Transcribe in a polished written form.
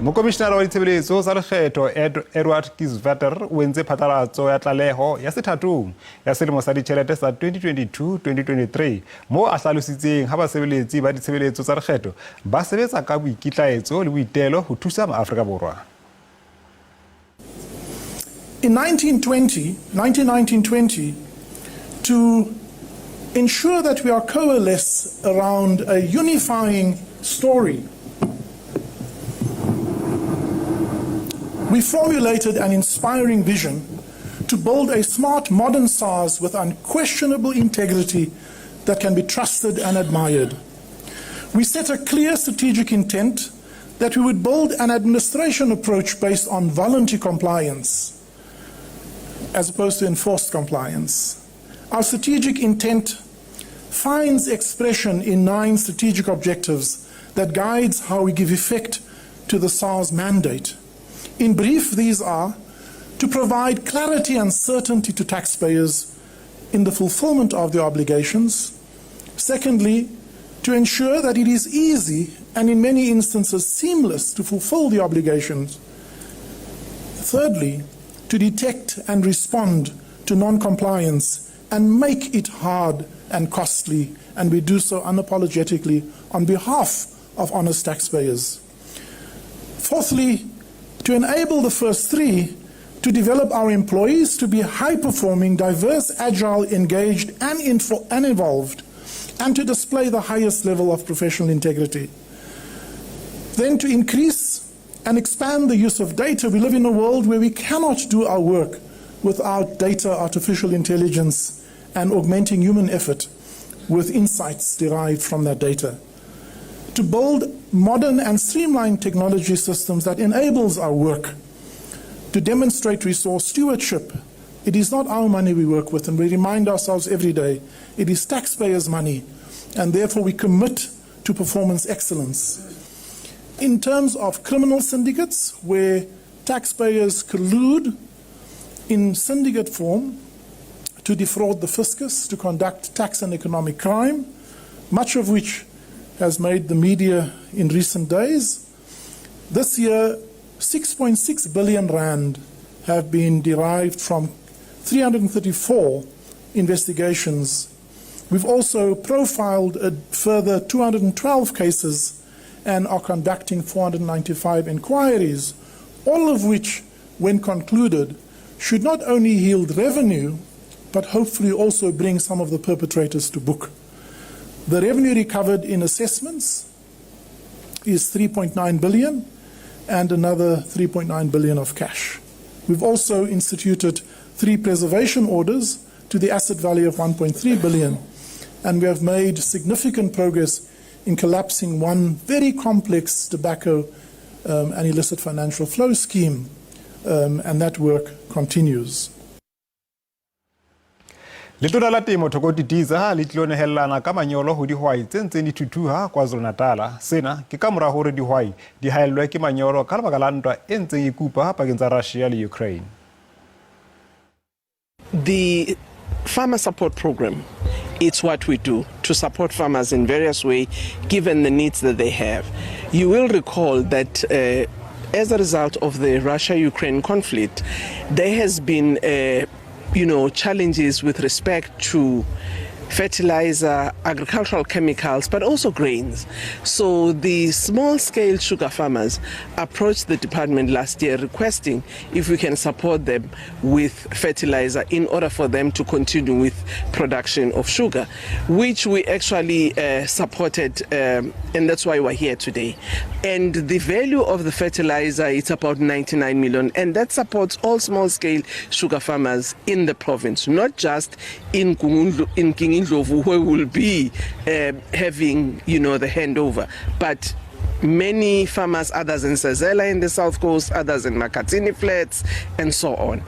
Mokomishenara wa ditshebeletso tsa lekgetho Edward Kieswetter o entse phatlalatso ya tlaleho ya sethatong ya selemo sa ditjhelete sa 2022-2023 mo a hlalositseng ha basebeletsi ba ditshebeletso tsa lekgetho ba sebetsa ka boikitlaetso le boitelo ho thusa MaAFrika Borwa. In 1920, to ensure that we are coalesce around a unifying story, we formulated an inspiring vision to build a smart, modern SARS with unquestionable integrity that can be trusted and admired. We set a clear strategic intent that we would build an administration approach based on voluntary compliance as opposed to enforced compliance. Our strategic intent finds expression in 9 strategic objectives that guides how we give effect to the SARS mandate. In brief, these are to provide clarity and certainty to taxpayers in the fulfillment of their obligations. Secondly, to ensure that it is easy and in many instances seamless to fulfill the obligations. Thirdly, to detect and respond to non-compliance and make it hard and costly, and we do so unapologetically on behalf of honest taxpayers. Fourthly, to enable the first 3, to develop our employees to be high-performing, diverse, agile, engaged, and involved, and to display the highest level of professional integrity. Then to increase and expand the use of data. We live in a world where we cannot do our work without data, artificial intelligence, and augmenting human effort with insights derived from that data. To build modern and streamlined technology systems that enables our work. To demonstrate resource stewardship. It is not our money we work with, and we remind ourselves every day, it is taxpayers' money, and therefore we commit to performance excellence. In terms of criminal syndicates, where taxpayers collude in syndicate form to defraud the fiscus, to conduct tax and economic crime, much of which has made the media in recent days. This year, 6.6 billion rand have been derived from 334 investigations. We've also profiled a further 212 cases and are conducting 495 inquiries, all of which, when concluded, should not only yield revenue, but hopefully also bring some of the perpetrators to book. The revenue recovered in assessments is 3.9 billion and another 3.9 billion of cash. We've also instituted 3 preservation orders to the asset value of 1.3 billion, and we have made significant progress in collapsing one very complex tobacco and illicit financial flow scheme, and that work continues. Letona la temo Thokoti Ditaba le tlonehellana ka manyolo ho dihwai tse ntseng di thuthuha KwaZulu-Natal. Sena ke ka mora hore dihwai di haellwe ke manyolo ka lebaka la ntwa e ntseng e kupa pakeng tsa Russia le Ukraine. The Farmer Support Program, it's what we do to support farmers in various ways, given the needs that they have. You will recall that as a result of the Russia-Ukraine conflict, there has been challenges with respect to fertilizer, agricultural chemicals, but also grains. So the small-scale sugar farmers approached the department last year requesting if we can support them with fertilizer in order for them to continue with production of sugar, which we actually supported, and that's why we're here today. And the value of the fertilizer is about 99 million, and that supports all small-scale sugar farmers in the province, not just in King where we'll be having, the handover, but many farmers, others in Sazela in the South Coast, others in Makatini Flats, and so on.